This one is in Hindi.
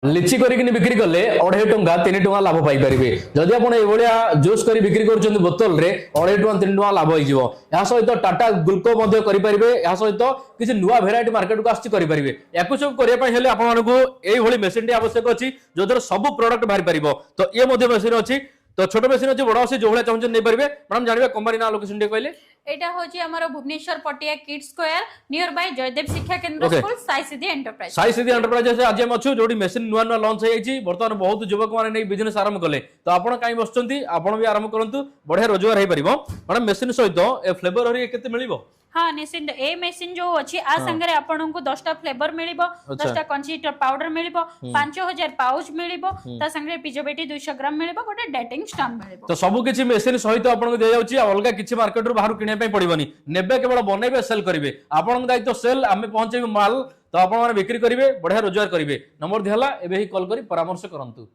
लिची करिकिनी बिक्री कले 2.5 टंका 3 टंका लाभ पाई परिबे जदि आपण ए भलिया जूस करी बिक्री करछन बोतल रे 2.5 टंका 3 टंका लाभ होई जिवो या सहित टाटा ग्लुको मध्ये करि परिबे या सहित किछि नुवा भेराइटी मार्केट को आछि करि परिबे याकु सब करिया पई हेले आपण मानकु एई भली मेसिन टी आवश्यक अछि जोदर सब प्रोडक्ट बाहर परिबो तो ए मध्ये मेसिन अछि तो छोट मेसिन अछि बडा अछि जो भलिया चाहन नै परिबे मैडम जानिबे कंपनी ना लोकेशन टी कहले एटा होची हमर Bhubaneswar Patia kids square near by Jaydev Shiksha Kendra school Sai Siddhi enterprise से आज हम अच्छु जोडी मेसिन नुआ नुआ लॉन्च होई छि वर्तमान बहुत युवक माने नै बिजनेस आरंभ कले तो आपण काई बसचंती आपण भी आरंभ करंतु बढ़िया रोजगार होई परिबो मैडम मेसिन सहित ए फ्लेवर हरी केते मिलिबो हाँ निश्चिंत ए मेसिन जो अच्छी आ संगे आपन को 10टा फ्लेवर मिलिबो 10टा कंसीटर पाउडर मिलिबो 5000 पाउच मिलिबो ता संगे पिजोबेटी 200 ग्राम मिलिबो गोटे डेटिंग स्टैम्प मिलिबो तो सब किछि मेसिन सहित आपन को दे जाउची अलगा किछि मार्केट रो बाहर किने पई पड़िबनी नेबे केवल बनेबे सेल करिवे आपन दायित्व सेल आमे पहुंचेबे माल तो आपण माने बिक्री करिवे बढ़िया रोजगार करिवे नंबर दिहला एबे ही कॉल करी परामर्श करंतु।